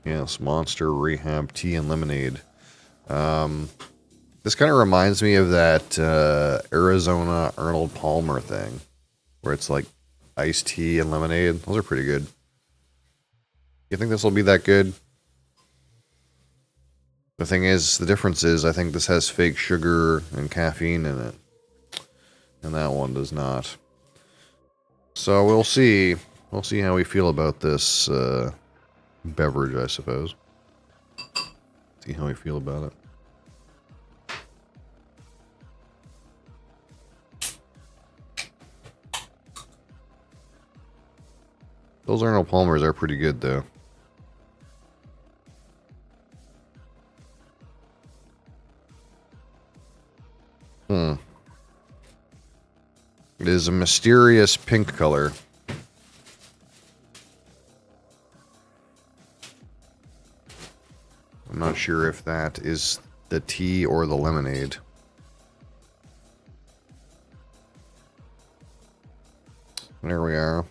Yes, Monster, Rehab, Tea, and Lemonade. This kind of reminds me of that Arizona Arnold Palmer thing, where it's like iced tea and lemonade. Those are pretty good. You think this will be that good? The thing is, the difference is, I think this has fake sugar and caffeine in it, and that one does not. So we'll see. We'll see how we feel about this beverage, I suppose. See how we feel about it. Those Arnold Palmers are pretty good, though. It is a mysterious pink color. I'm not sure if that is the tea or the lemonade. There we are.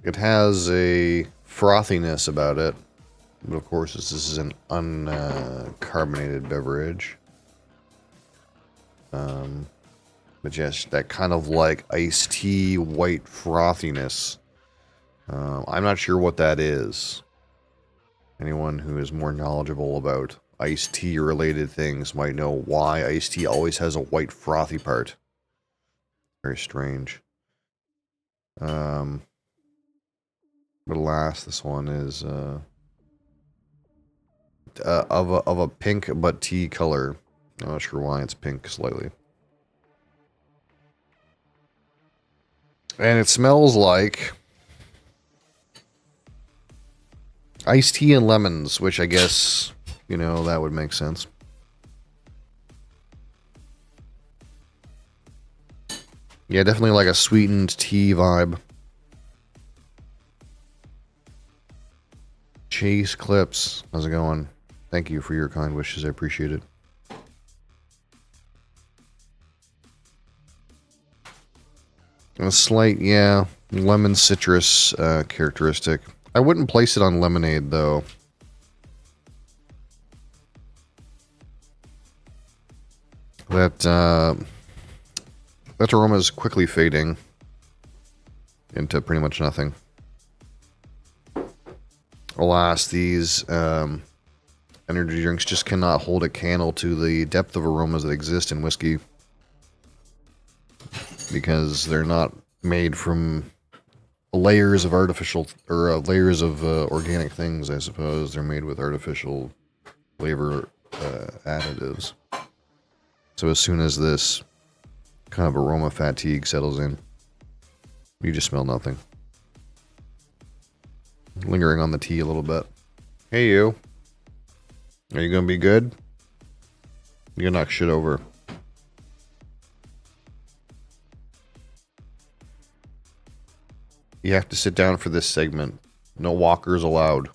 It has a frothiness about it. But of course, this is an uncarbonated beverage. But just that kind of like iced tea white frothiness. I'm not sure what that is. Anyone who is more knowledgeable about iced tea related things might know why iced tea always has a white frothy part. Very strange. But alas, this one is of a pink but tea color. I'm not sure why it's pink slightly. And it smells like iced tea and lemons, which I guess, you know, that would make sense. Yeah, definitely like a sweetened tea vibe. Chase Clips, how's it going? Thank you for your kind wishes, I appreciate it. A slight, yeah, lemon citrus characteristic. I wouldn't place it on lemonade, though. That aroma is quickly fading into pretty much nothing. Alas, these energy drinks just cannot hold a candle to the depth of aromas that exist in whiskey. Because they're not made from layers of artificial, or layers of organic things, I suppose. They're made with artificial flavor additives. So as soon as this kind of aroma fatigue settles in, you just smell nothing. Lingering on the tea a little bit. Hey, you. Are you gonna be good? You gonna knock shit over. You have to sit down for this segment. No walkers allowed.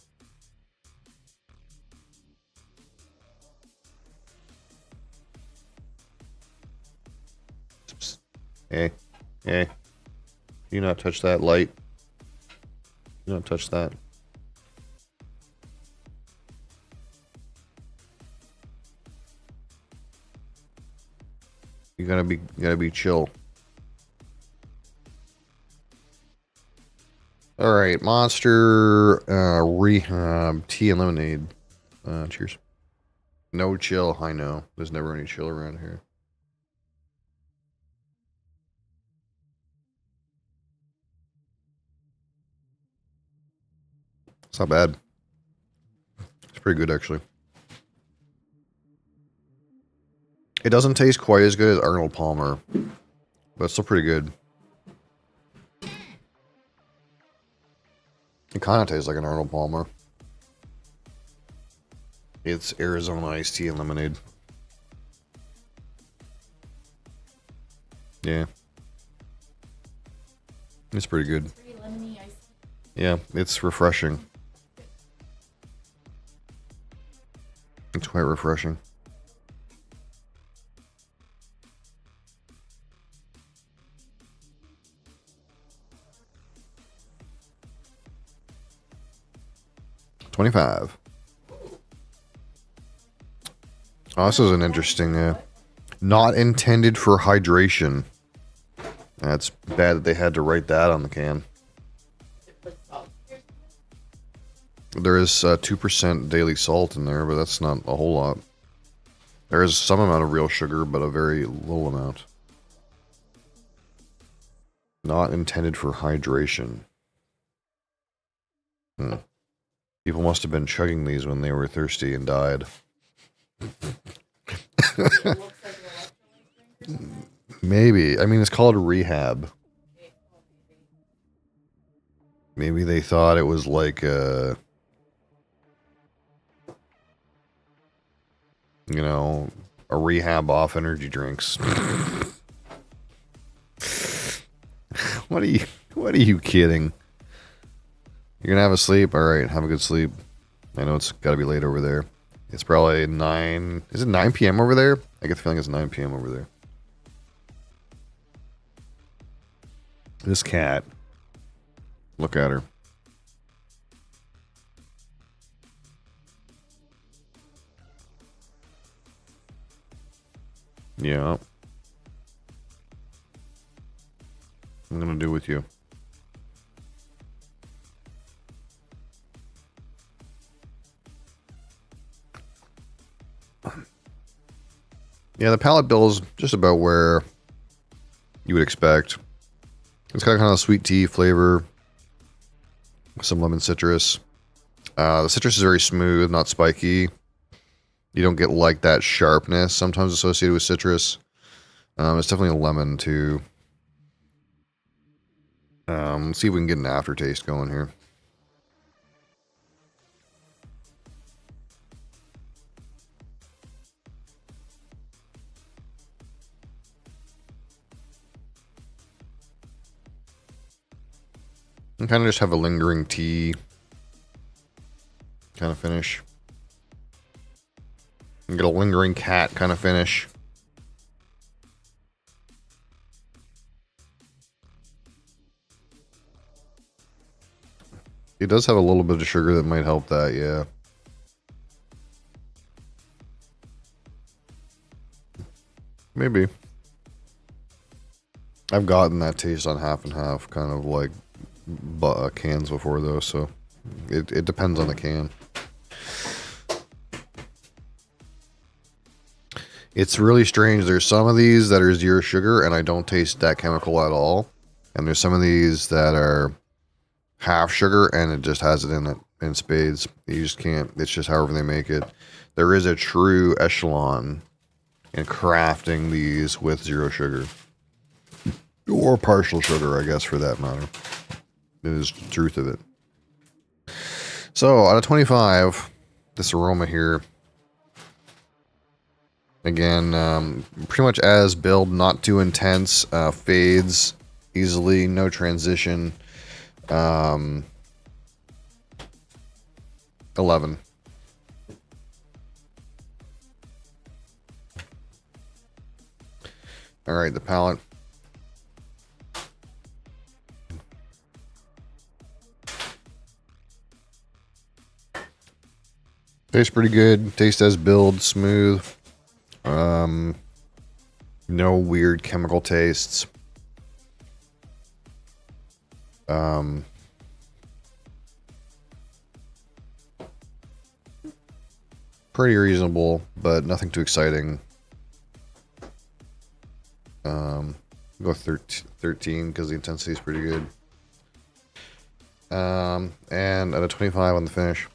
Hey, hey. Do not touch that light. Do not touch that. You gotta be chill. All right, Monster, Rehab, Tea and Lemonade. Cheers. No chill, I know. There's never any chill around here. It's not bad. It's pretty good, actually. It doesn't taste quite as good as Arnold Palmer, but it's still pretty good. It kind of tastes like an Arnold Palmer. It's Arizona iced tea and lemonade. Yeah. It's pretty good. Yeah, it's refreshing. It's quite refreshing. 25. Oh, this is an interesting... not intended for hydration. That's bad that they had to write that on the can. There is 2% daily salt in there, but that's not a whole lot. There is some amount of real sugar, but a very low amount. Not intended for hydration. People must have been chugging these when they were thirsty and died. Maybe. I mean, it's called Rehab. Maybe they thought it was like a... you know, a rehab off energy drinks. What are you kidding? You're gonna have a sleep? Alright, have a good sleep. I know it's gotta be late over there. It's probably 9... is it 9 p.m. over there? I get the feeling it's 9 p.m. over there. This cat. Look at her. Yeah. I'm gonna do with you. Yeah, the palate bill is just about where you would expect. It's got kind of a sweet tea flavor, some lemon citrus. The citrus is very smooth, not spiky. You don't get like that sharpness sometimes associated with citrus. It's definitely a lemon too. Let's see if we can get an aftertaste going here. And kind of just have a lingering tea kind of finish. And get a lingering cat kind of finish. It does have a little bit of sugar that might help that, yeah. Maybe. I've gotten that taste on half and half, kind of like cans before though, so it depends on the can. It's really strange. There's some of these that are 0 sugar and I don't taste that chemical at all. And there's some of these that are half sugar and it just has it in it in spades. You just can't, it's just however they make it. There is a true echelon in crafting these with 0 sugar. Or partial sugar, I guess, for that matter. It is the truth of it. So, out of 25, this aroma here, again, pretty much as build, not too intense, fades easily, no transition. 11. All right, the palate. Tastes pretty good. Taste as build, smooth. No weird chemical tastes. Pretty reasonable, but nothing too exciting. Go 13 because the intensity is pretty good. And at a 25 on the finish.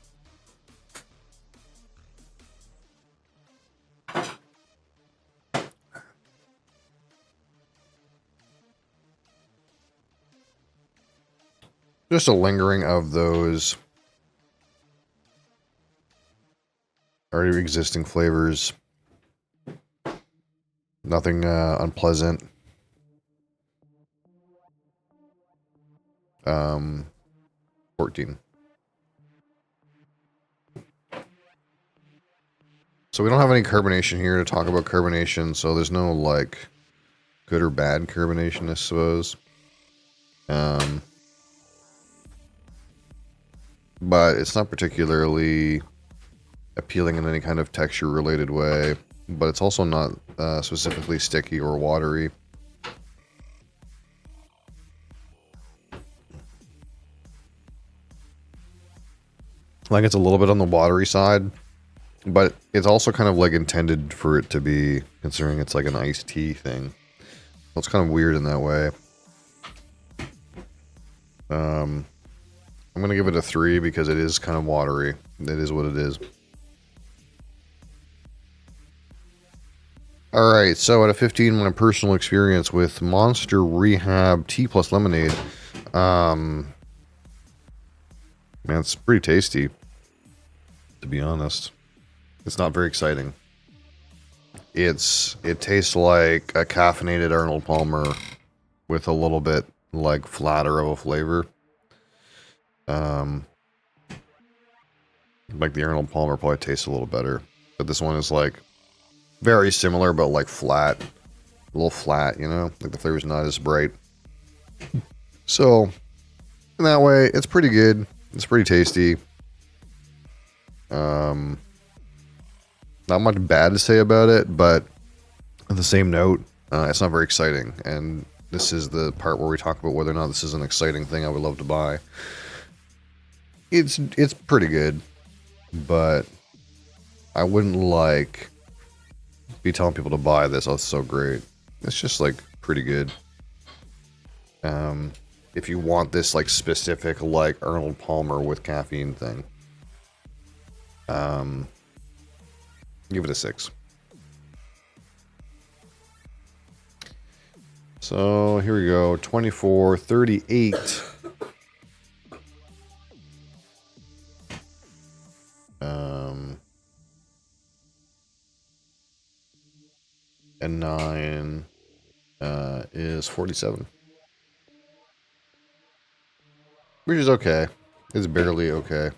Just a lingering of those already existing flavors. Nothing unpleasant. 14. So we don't have any carbonation here to talk about carbonation, so there's no like good or bad carbonation, I suppose. but it's not particularly appealing in any kind of texture related way, but it's also not specifically sticky or watery. Like, it's a little bit on the watery side, but it's also kind of like intended for it to be, considering it's like an iced tea thing. So it's kind of weird in that way. I'm going to give it a 3 because it is kind of watery. It is what it is. Alright, so at a 15, my personal experience with Monster Rehab Tea+Lemonade. Man, it's pretty tasty, to be honest. It's not very exciting. It tastes like a caffeinated Arnold Palmer with a little bit like flatter of a flavor. Like the Arnold Palmer probably tastes a little better, but this one is like very similar, but like flat, a little flat, you know, like the flavor's not as bright. So in that way, it's pretty good. It's pretty tasty. Not much bad to say about it, but on the same note, it's not very exciting. And this is the part where we talk about whether or not this is an exciting thing I would love to buy. It's pretty good, but I wouldn't like be telling people to buy this. Oh, it's so great. It's just like pretty good. If you want this like specific like Arnold Palmer with caffeine thing, give it a 6. So here we go. 24.38. And 9 is 47. Which is okay. It's barely okay.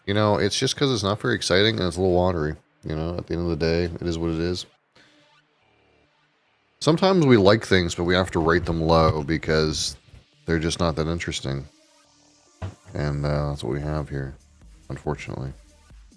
You know, it's just because it's not very exciting and it's a little watery. You know, at the end of the day, it is what it is. Sometimes we like things, but we have to rate them low because they're just not that interesting. And that's what we have here, unfortunately.